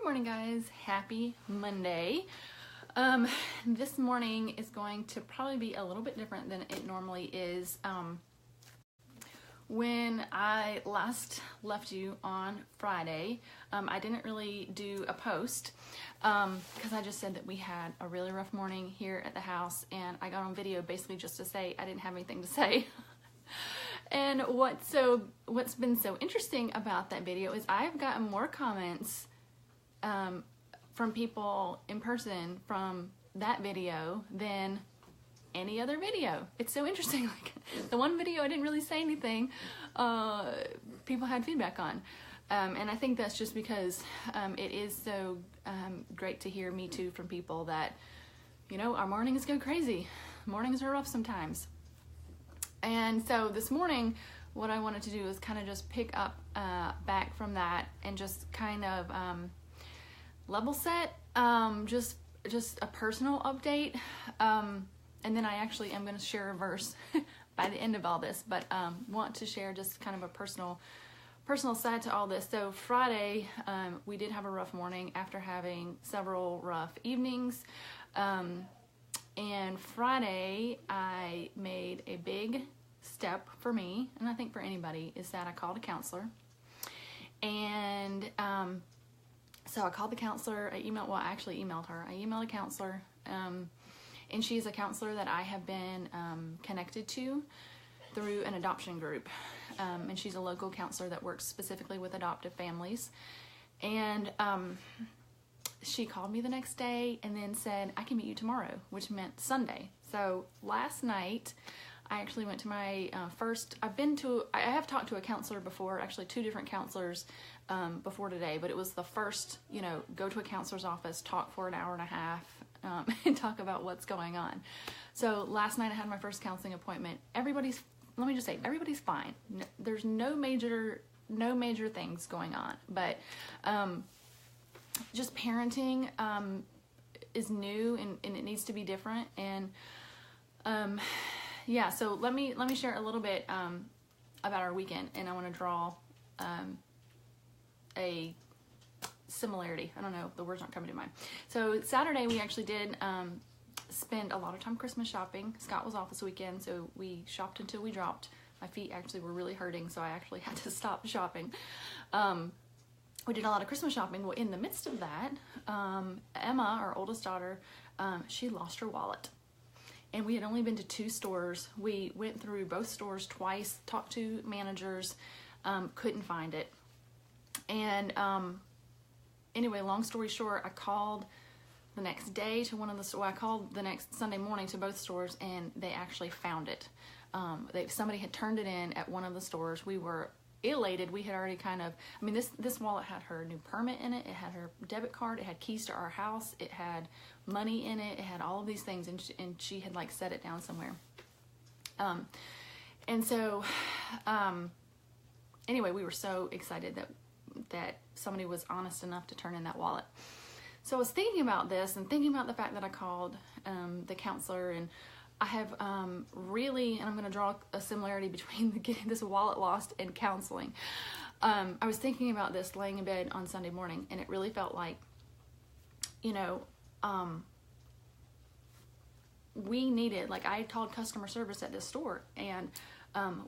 Good morning, guys. Happy Monday. This morning is going to probably be a little bit different than it normally is. When I last left you on Friday, I didn't really do a post because I just said that we had a really rough morning here at the house, and I got on video basically just to say I didn't have anything to say. And what's been so interesting about that video is I've gotten more comments from people in person from that video than any other video. It's so interesting. Like the one video I didn't really say anything, people had feedback on. And I think that's just because it is so great to hear Me Too from people that, you know, our mornings go crazy. Mornings are rough sometimes. And so this morning, what I wanted to do is kind of just pick up back from that and just kind of level set, just a personal update. And then I actually am going to share a verse by the end of all this, but want to share just kind of a personal side to all this. So Friday, we did have a rough morning after having several rough evenings. And Friday, I made a big step for me, and I think for anybody, is that I called a counselor. And so I called the counselor. I actually emailed her. I emailed a counselor, and she's a counselor that I have been connected to through an adoption group. And she's a local counselor that works specifically with adoptive families. And she called me the next day and then said, I can meet you tomorrow, which meant Sunday. So last night, I actually went to my I have talked to a counselor before, actually 2 different counselors before today, but it was the first, go to a counselor's office, talk for an hour and a half, and talk about what's going on. So last night I had my first counseling appointment. Everybody's fine. There's no major things going on, but just parenting is new and it needs to be different. And yeah, so let me share a little bit about our weekend, and I want to draw a similarity. I don't know, the words aren't coming to mind. So Saturday we actually did spend a lot of time Christmas shopping. Scott was off this weekend, so we shopped until we dropped. My feet actually were really hurting, so I actually had to stop shopping. We did a lot of Christmas shopping. Well, in the midst of that, Emma, our oldest daughter, she lost her wallet. And we had only been to 2 stores. We went through both stores twice, talked to managers, couldn't find it. And anyway, long story short, I called the next day to one of the stores. I called the next Sunday morning to both stores, and they actually found it. Somebody had turned it in at one of the stores. We were elated. We had already this wallet had her new permit in it. It had her debit card. It had keys to our house. It had money in it. It had all of these things, and she had set it down somewhere. And so anyway, we were so excited that somebody was honest enough to turn in that wallet. So I was thinking about this and thinking about the fact that I called the counselor, and I have and I'm going to draw a similarity between getting this wallet lost and counseling. I was thinking about this laying in bed on Sunday morning, and it really felt like, we needed, I called customer service at this store, and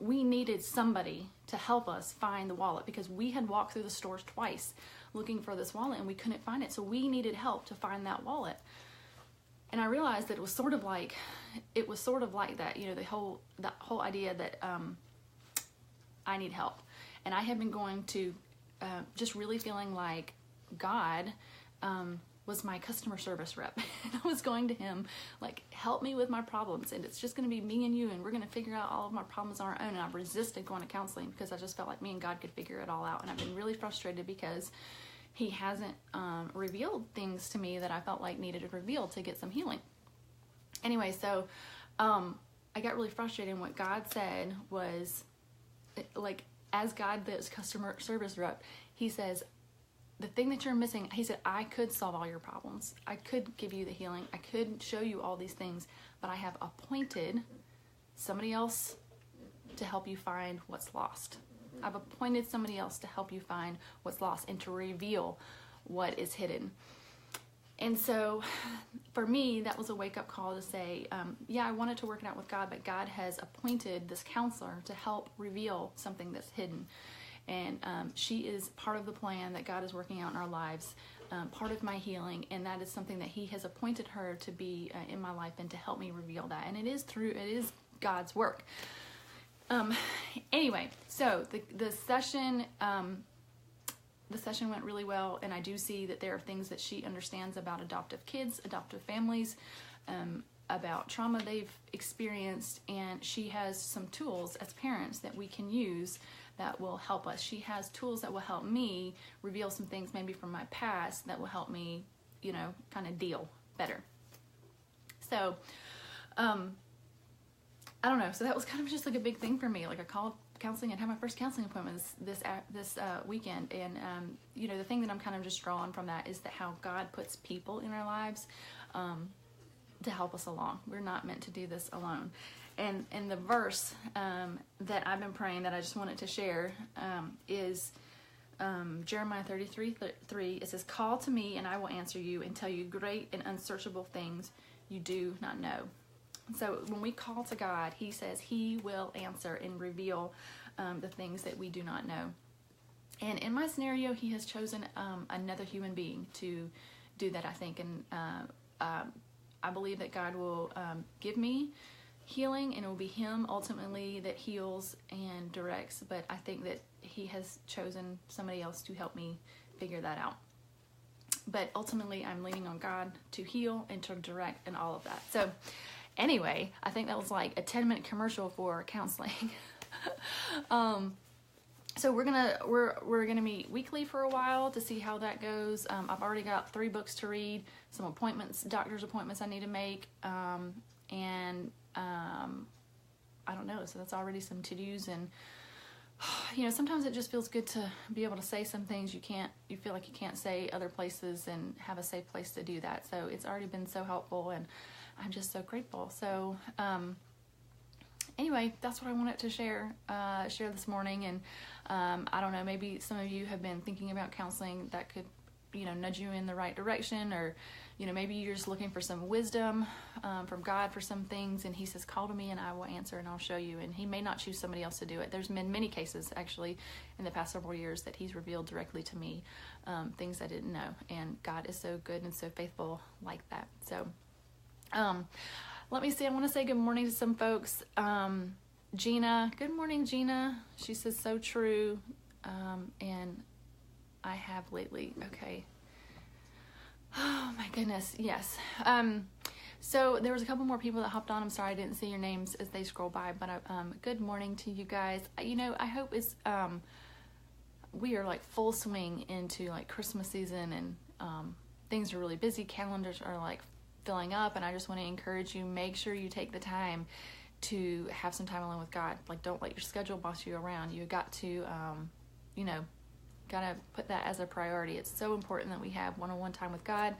we needed somebody to help us find the wallet because we had walked through the stores twice looking for this wallet and we couldn't find it. So we needed help to find that wallet. And I realized that it was sort of like that, the whole idea that I need help. And I have been going to just really feeling like God was my customer service rep. And I was going to him, help me with my problems. And it's just going to be me and you, and we're going to figure out all of my problems on our own. And I've resisted going to counseling because I just felt like me and God could figure it all out. And I've been really frustrated because he hasn't revealed things to me that I felt like needed to reveal to get some healing. Anyway, so I got really frustrated, and what God said was, as God, this customer service rep, he says, the thing that you're missing, he said, I could solve all your problems. I could give you the healing. I could show you all these things, but I have appointed somebody else to help you find what's lost. I've appointed somebody else to help you find what's lost and to reveal what is hidden. And so for me, that was a wake-up call to say, yeah, I wanted to work it out with God, but God has appointed this counselor to help reveal something that's hidden. And she is part of the plan that God is working out in our lives, part of my healing, and that is something that He has appointed her to be in my life and to help me reveal that. And it is God's work. Anyway, so the session went really well, and I do see that there are things that she understands about adoptive kids, adoptive families, about trauma they've experienced, and she has some tools as parents that we can use that will help us. She has tools that will help me reveal some things maybe from my past that will help me, kind of deal better. So, I don't know. So that was kind of just like a big thing for me. Like I called counseling and had my first counseling appointment this weekend. And, the thing that I'm kind of just drawing from that is that how God puts people in our lives to help us along. We're not meant to do this alone. And the verse that I've been praying that I just wanted to share is Jeremiah 33:3. It says, "Call to me and I will answer you and tell you great and unsearchable things you do not know." So when we call to God, He says He will answer and reveal the things that we do not know. And in my scenario, He has chosen another human being to do that, I think. And I believe that God will give me healing, and it will be Him ultimately that heals and directs. But I think that He has chosen somebody else to help me figure that out. But ultimately, I'm leaning on God to heal and to direct and all of that. So anyway, I think that was like a 10-minute commercial for counseling. So we're gonna meet weekly for a while to see how that goes. I've already got 3 books to read, some appointments, doctor's appointments I need to make, and I don't know. So that's already some to-dos, and sometimes it just feels good to be able to say some things you feel like you can't say other places, and have a safe place to do that. So it's already been so helpful, and I'm just so grateful. So anyway, that's what I wanted to share this morning. And I don't know, maybe some of you have been thinking about counseling that could nudge you in the right direction, or maybe you're just looking for some wisdom from God for some things, and He says, call to me and I will answer and I'll show you. And He may not choose somebody else to do it. There's been many cases actually in the past several years that He's revealed directly to me things I didn't know, and God is so good and so faithful like that. So let me see, I want to say good morning to some folks. Gina, good morning, Gina. She says, so true. And I have lately. Okay. Oh my goodness. Yes. So there was a couple more people that hopped on. I'm sorry I didn't see your names as they scroll by, but good morning to you guys. I hope it's we are like full swing into like Christmas season, and things are really busy. Calendars are like filling up, and I just want to encourage you, make sure you take the time to have some time alone with God. Like, don't let your schedule boss you around. You got to gotta put that as a priority. It's so important that we have one-on-one time with God,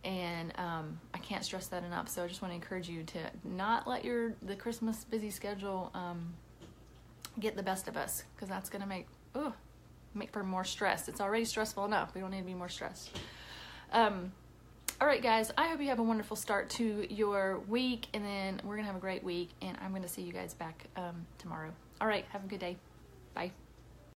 and I can't stress that enough. So I just want to encourage you to not let the Christmas busy schedule get the best of us, because that's gonna make for more stress. It's already stressful enough. We don't need to be more stressed. All right, guys, I hope you have a wonderful start to your week, and then we're gonna have a great week, and I'm gonna see you guys back tomorrow. All right, have a good day. Bye.